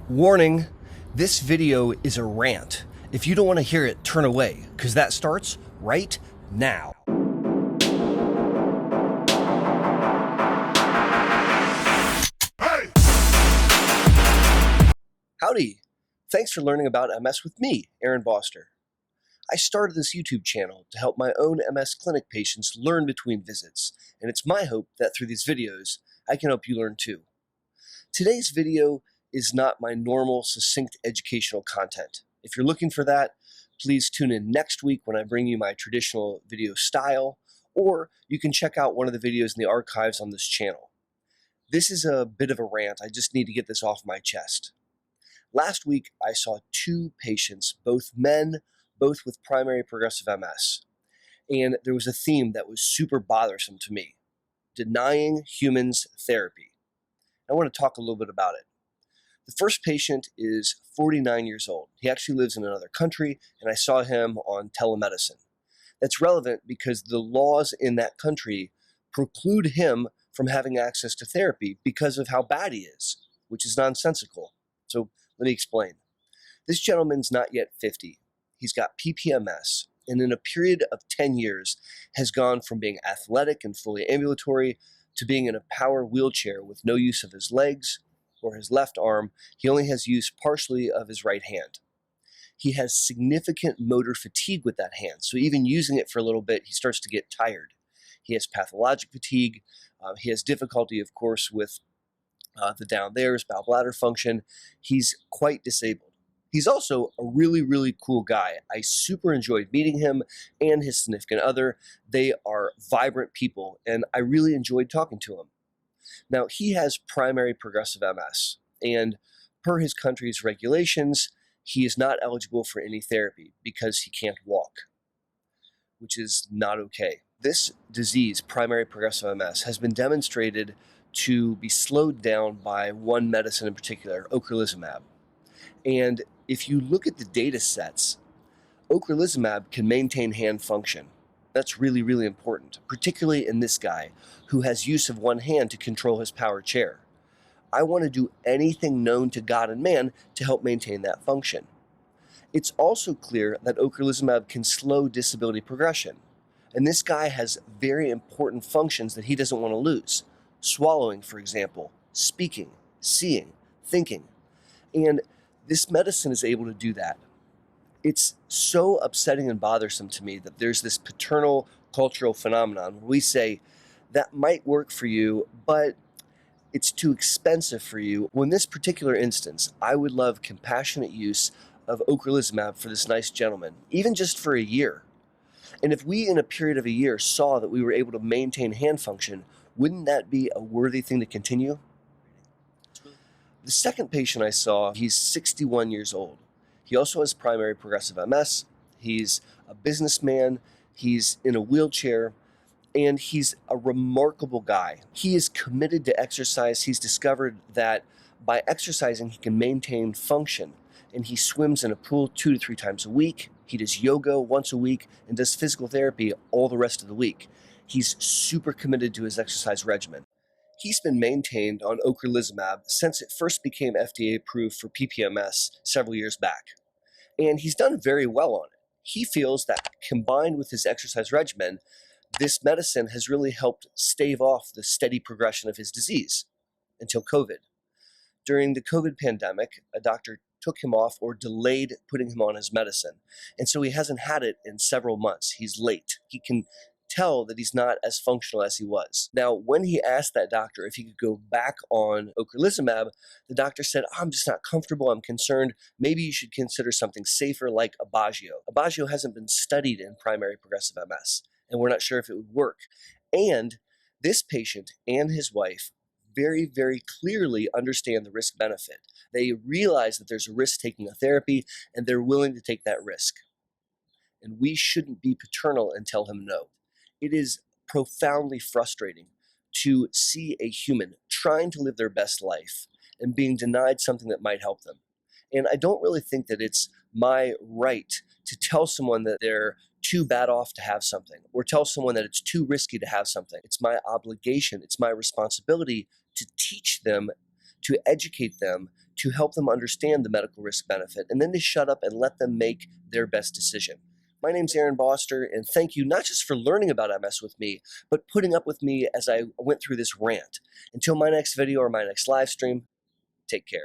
Warning, this video is a rant. If you don't want to hear it, turn away, because that starts right now. Hey! Howdy. Thanks for learning about MS with me, Aaron Boster. I started this YouTube channel to help my own MS clinic patients learn between visits, and it's my hope that through these videos, I can help you learn too. Today's video is not my normal, succinct educational content. If you're looking for that, please tune in next week when I bring you my traditional video style, or you can check out one of the videos in the archives on this channel. This is a bit of a rant. I just need to get this off my chest. Last week, I saw two patients, both men, both with primary progressive MS. And there was a theme that was super bothersome to me: denying humans therapy. I want to talk a little bit about it. The first patient is 49 years old. He actually lives in another country, and I saw him on telemedicine. That's relevant because the laws in that country preclude him from having access to therapy because of how bad he is, which is nonsensical. So let me explain. This gentleman's not yet 50. He's got PPMS, and in a period of 10 years has gone from being athletic and fully ambulatory to being in a power wheelchair with no use of his legs or his left arm. He only has use partially of his right hand. He has significant motor fatigue with that hand, so even using it for a little bit, he starts to get tired. He has pathologic fatigue. He has difficulty, of course, with the down there's bowel bladder function. He's quite disabled. He's also a really, really cool guy. I super enjoyed meeting him and his significant other. They are vibrant people, and I really enjoyed talking to him. Now, he has primary progressive MS, and per his country's regulations, he is not eligible for any therapy because he can't walk, which is not okay. This disease, primary progressive MS, has been demonstrated to be slowed down by one medicine in particular, ocrelizumab. And if you look at the data sets, ocrelizumab can maintain hand function. That's really, really important, particularly in this guy who has use of one hand to control his power chair. I want to do anything known to God and man to help maintain that function. It's also clear that ocrelizumab can slow disability progression. And this guy has very important functions that he doesn't want to lose. Swallowing, for example, speaking, seeing, thinking. And this medicine is able to do that. It's so upsetting and bothersome to me that there's this paternal cultural phenomenon where we say, that might work for you, but it's too expensive for you. Well, in this particular instance, I would love compassionate use of ocrelizumab for this nice gentleman, even just for a year. And if we, in a period of a year, saw that we were able to maintain hand function, wouldn't that be a worthy thing to continue? The second patient I saw, he's 61 years old. He also has primary progressive MS. He's a businessman. He's in a wheelchair. And he's a remarkable guy. He is committed to exercise. He's discovered that by exercising, he can maintain function. And he swims in a pool 2 to 3 times a week. He does yoga once a week and does physical therapy all the rest of the week. He's super committed to his exercise regimen. He's been maintained on ocrelizumab since it first became FDA approved for PPMS several years back. And he's done very well on it. He feels that combined with his exercise regimen, this medicine has really helped stave off the steady progression of his disease until COVID. During the COVID pandemic, a doctor took him off or delayed putting him on his medicine. And so he hasn't had it in several months. He's late. He can tell that he's not as functional as he was. Now, when he asked that doctor if he could go back on ocrelizumab, the doctor said, I'm just not comfortable, I'm concerned. Maybe you should consider something safer like Aubagio. Aubagio hasn't been studied in primary progressive MS, and we're not sure if it would work. And this patient and his wife very, very clearly understand the risk benefit. They realize that there's a risk taking a therapy, and they're willing to take that risk. And we shouldn't be paternal and tell him no. It is profoundly frustrating to see a human trying to live their best life and being denied something that might help them. And I don't really think that it's my right to tell someone that they're too bad off to have something, or tell someone that it's too risky to have something. It's my obligation, it's my responsibility to teach them, to educate them, to help them understand the medical risk benefit, and then to shut up and let them make their best decision. My name's Aaron Boster, and thank you not just for learning about MS with me, but putting up with me as I went through this rant. Until my next video or my next live stream, take care.